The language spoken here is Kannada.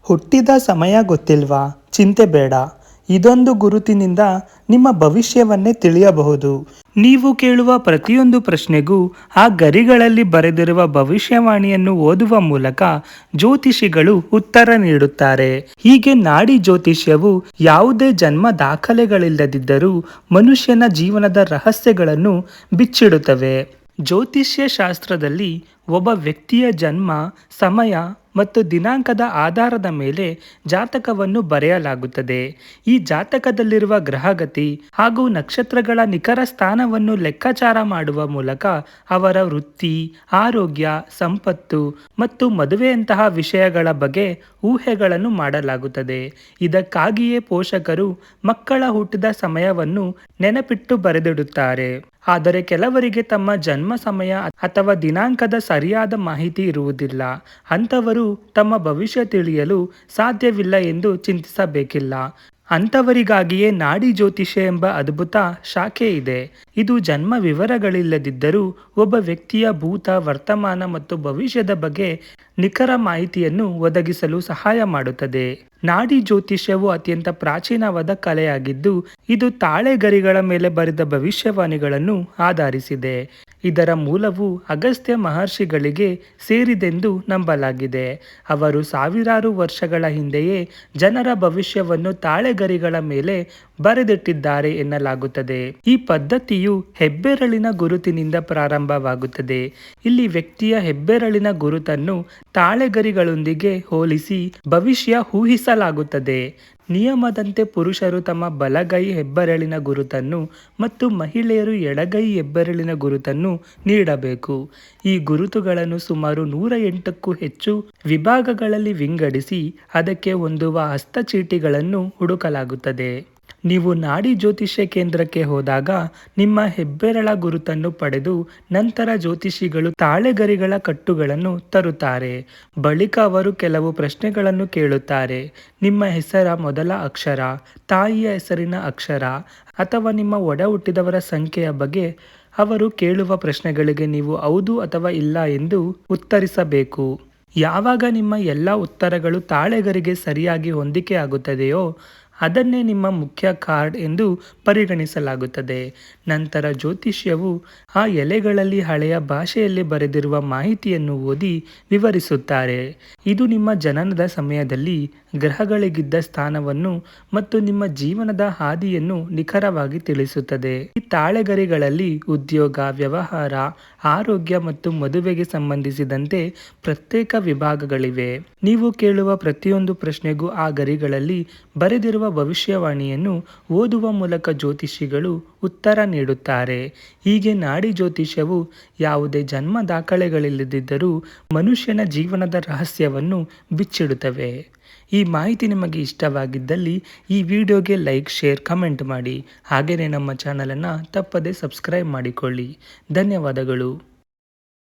ಹುಟ್ಟಿದ ಸಮಯ ಗೊತ್ತಿಲ್ವಾ? ಚಿಂತೆ ಬೇಡ. ಇದೊಂದು ಗುರುತಿನಿಂದ ನಿಮ್ಮ ಭವಿಷ್ಯವನ್ನೇ ತಿಳಿಯಬಹುದು. ನೀವು ಕೇಳುವ ಪ್ರತಿಯೊಂದು ಪ್ರಶ್ನೆಗೂ ಆ ಗರಿಗಳಲ್ಲಿ ಬರೆದಿರುವ ಭವಿಷ್ಯವಾಣಿಯನ್ನು ಓದುವ ಮೂಲಕ ಜ್ಯೋತಿಷಿಗಳು ಉತ್ತರ ನೀಡುತ್ತಾರೆ. ಹೀಗೆ ನಾಡಿ ಜ್ಯೋತಿಷ್ಯವು ಯಾವುದೇ ಜನ್ಮ ದಾಖಲೆಗಳಿಲ್ಲದಿದ್ದರೂ ಮನುಷ್ಯನ ಜೀವನದ ರಹಸ್ಯಗಳನ್ನು ಬಿಚ್ಚಿಡುತ್ತವೆ. ಜ್ಯೋತಿಷ್ಯ ಶಾಸ್ತ್ರದಲ್ಲಿ ಒಬ್ಬ ವ್ಯಕ್ತಿಯ ಜನ್ಮ, ಸಮಯ ಮತ್ತು ದಿನಾಂಕದ ಆಧಾರದ ಮೇಲೆ ಜಾತಕವನ್ನು ಬರೆಯಲಾಗುತ್ತದೆ. ಈ ಜಾತಕದಲ್ಲಿರುವ ಗ್ರಹಗತಿ ಹಾಗೂ ನಕ್ಷತ್ರಗಳ ನಿಖರ ಸ್ಥಾನವನ್ನು ಲೆಕ್ಕಾಚಾರ ಮಾಡುವ ಮೂಲಕ ಅವರ ವೃತ್ತಿ, ಆರೋಗ್ಯ, ಸಂಪತ್ತು ಮತ್ತು ಮದುವೆಯಂತಹ ವಿಷಯಗಳ ಬಗ್ಗೆ ಊಹೆಗಳನ್ನು ಮಾಡಲಾಗುತ್ತದೆ. ಇದಕ್ಕಾಗಿಯೇ ಪೋಷಕರು ಮಕ್ಕಳ ಹುಟ್ಟಿದ ಸಮಯವನ್ನು ನೆನಪಿಟ್ಟು ಬರೆದಿಡುತ್ತಾರೆ. ಆದರೆ ಕೆಲವರಿಗೆ ತಮ್ಮ ಜನ್ಮ ಸಮಯ ಅಥವಾ ದಿನಾಂಕದ ಸರಿಯಾದ ಮಾಹಿತಿ ಇರುವುದಿಲ್ಲ. ಅಂಥವರು ತಮ್ಮ ಭವಿಷ್ಯ ತಿಳಿಯಲು ಸಾಧ್ಯವಿಲ್ಲ ಎಂದು ಚಿಂತಿಸಬೇಕಿಲ್ಲ. ಅಂಥವರಿಗಾಗಿಯೇ ನಾಡಿ ಜ್ಯೋತಿಷ್ಯ ಎಂಬ ಅದ್ಭುತ ಶಾಖೆ ಇದೆ. ಇದು ಜನ್ಮ ವಿವರಗಳಿಲ್ಲದಿದ್ದರೂ ಒಬ್ಬ ವ್ಯಕ್ತಿಯ ಭೂತ, ವರ್ತಮಾನ ಮತ್ತು ಭವಿಷ್ಯದ ಬಗ್ಗೆ ನಿಖರ ಮಾಹಿತಿಯನ್ನು ಒದಗಿಸಲು ಸಹಾಯ ಮಾಡುತ್ತದೆ. ನಾಡಿ ಜ್ಯೋತಿಷ್ಯವು ಅತ್ಯಂತ ಪ್ರಾಚೀನವಾದ ಕಲೆಯಾಗಿದ್ದು, ಇದು ತಾಳೆಗರಿಗಳ ಮೇಲೆ ಬರೆದ ಭವಿಷ್ಯವಾಣಿಗಳನ್ನು ಆಧರಿಸಿದೆ. ಇದರ ಮೂಲವು ಅಗಸ್ತ್ಯ ಮಹರ್ಷಿಗಳಿಗೆ ಸೇರಿದೆಂದು ನಂಬಲಾಗಿದೆ. ಅವರು ಸಾವಿರಾರು ವರ್ಷಗಳ ಹಿಂದೆಯೇ ಜನರ ಭವಿಷ್ಯವನ್ನು ತಾಳೆಗರಿಗಳ ಮೇಲೆ ಬರೆದಿಟ್ಟಿದ್ದಾರೆ ಎನ್ನಲಾಗುತ್ತದೆ. ಈ ಪದ್ಧತಿಯು ಹೆಬ್ಬೆರಳಿನ ಗುರುತಿನಿಂದ ಪ್ರಾರಂಭವಾಗುತ್ತದೆ. ಇಲ್ಲಿ ವ್ಯಕ್ತಿಯ ಹೆಬ್ಬೆರಳಿನ ಗುರುತನ್ನು ತಾಳೆಗರಿಗಳೊಂದಿಗೆ ಹೋಲಿಸಿ ಭವಿಷ್ಯ ಊಹಿಸಲಾಗುತ್ತದೆ. ನಿಯಮದಂತೆ ಪುರುಷರು ತಮ್ಮ ಬಲಗೈ ಹೆಬ್ಬೆರಳಿನ ಗುರುತನ್ನು ಮತ್ತು ಮಹಿಳೆಯರು ಎಡಗೈ ಹೆಬ್ಬೆರಳಿನ ಗುರುತನ್ನು ನೀಡಬೇಕು. ಈ ಗುರುತುಗಳನ್ನು ಸುಮಾರು 108ಕ್ಕೂ ಹೆಚ್ಚು ವಿಭಾಗಗಳಲ್ಲಿ ವಿಂಗಡಿಸಿ ಅದಕ್ಕೆ ಹೊಂದುವ ಹಸ್ತಚೀಟಿಗಳನ್ನು ಹುಡುಕಲಾಗುತ್ತದೆ. ನೀವು ನಾಡಿ ಜ್ಯೋತಿಷ್ಯ ಕೇಂದ್ರಕ್ಕೆ ಹೋದಾಗ ನಿಮ್ಮ ಹೆಬ್ಬೆರಳ ಗುರುತನ್ನು ಪಡೆದು ನಂತರ ಜ್ಯೋತಿಷಿಗಳು ತಾಳೆಗರಿಗಳ ಕಟ್ಟುಗಳನ್ನು ತರುತ್ತಾರೆ. ಬಳಿಕ ಅವರು ಕೆಲವು ಪ್ರಶ್ನೆಗಳನ್ನು ಕೇಳುತ್ತಾರೆ. ನಿಮ್ಮ ಹೆಸರ ಮೊದಲ ಅಕ್ಷರ, ತಾಯಿಯ ಹೆಸರಿನ ಅಕ್ಷರ ಅಥವಾ ನಿಮ್ಮ ಒಡ ಹುಟ್ಟಿದವರ ಸಂಖ್ಯೆಯ ಬಗ್ಗೆ ಅವರು ಕೇಳುವ ಪ್ರಶ್ನೆಗಳಿಗೆ ನೀವು ಹೌದು ಅಥವಾ ಇಲ್ಲ ಎಂದು ಉತ್ತರಿಸಬೇಕು. ಯಾವಾಗ ನಿಮ್ಮ ಎಲ್ಲ ಉತ್ತರಗಳು ತಾಳೆಗರಿಗೆ ಸರಿಯಾಗಿ ಹೊಂದಿಕೆ ಆಗುತ್ತದೆಯೋ ಅದನ್ನೇ ನಿಮ್ಮ ಮುಖ್ಯ ಕಾರ್ಡ್ ಎಂದು ಪರಿಗಣಿಸಲಾಗುತ್ತದೆ. ನಂತರ ಜ್ಯೋತಿಷ್ಯವು ಆ ಎಲೆಗಳಲ್ಲಿ ಹಳೆಯ ಭಾಷೆಯಲ್ಲಿ ಬರೆದಿರುವ ಮಾಹಿತಿಯನ್ನು ಓದಿ ವಿವರಿಸುತ್ತಾರೆ. ಇದು ನಿಮ್ಮ ಜನನದ ಸಮಯದಲ್ಲಿ ಗ್ರಹಗಳಿಗಿದ್ದ ಸ್ಥಾನವನ್ನು ಮತ್ತು ನಿಮ್ಮ ಜೀವನದ ಹಾದಿಯನ್ನು ನಿಖರವಾಗಿ ತಿಳಿಸುತ್ತದೆ. ಈ ತಾಳೆಗರಿಗಳಲ್ಲಿ ಉದ್ಯೋಗ, ವ್ಯವಹಾರ, ಆರೋಗ್ಯ ಮತ್ತು ಮದುವೆಗೆ ಸಂಬಂಧಿಸಿದಂತೆ ಪ್ರತ್ಯೇಕ ವಿಭಾಗಗಳಿವೆ. ನೀವು ಕೇಳುವ ಪ್ರತಿಯೊಂದು ಪ್ರಶ್ನೆಗೂ ಆ ಗರಿಗಳಲ್ಲಿ ಬರೆದಿರುವ ಭವಿಷ್ಯವಾಣಿಯನ್ನು ಓದುವ ಮೂಲಕ ಜ್ಯೋತಿಷಿಗಳು ಉತ್ತರ ನೀಡುತ್ತಾರೆ. ಹೀಗೆ ನಾಡಿ ಜ್ಯೋತಿಷ್ಯವು ಯಾವುದೇ ಜನ್ಮ ದಾಖಲೆಗಳಿಲ್ಲದಿದ್ದರೂ ಮನುಷ್ಯನ ಜೀವನದ ರಹಸ್ಯವನ್ನು ಬಿಚ್ಚಿಡುತ್ತವೆ. ಈ ಮಾಹಿತಿ ನಿಮಗೆ ಇಷ್ಟವಾಗಿದ್ದಲ್ಲಿ ಈ ವಿಡಿಯೋಗೆ ಲೈಕ್, ಶೇರ್, ಕಮೆಂಟ್ ಮಾಡಿ. ಹಾಗೆಯೇ ನಮ್ಮ ಚಾನಲನ್ನು ತಪ್ಪದೇ ಸಬ್ಸ್ಕ್ರೈಬ್ ಮಾಡಿಕೊಳ್ಳಿ. ಧನ್ಯವಾದಗಳು.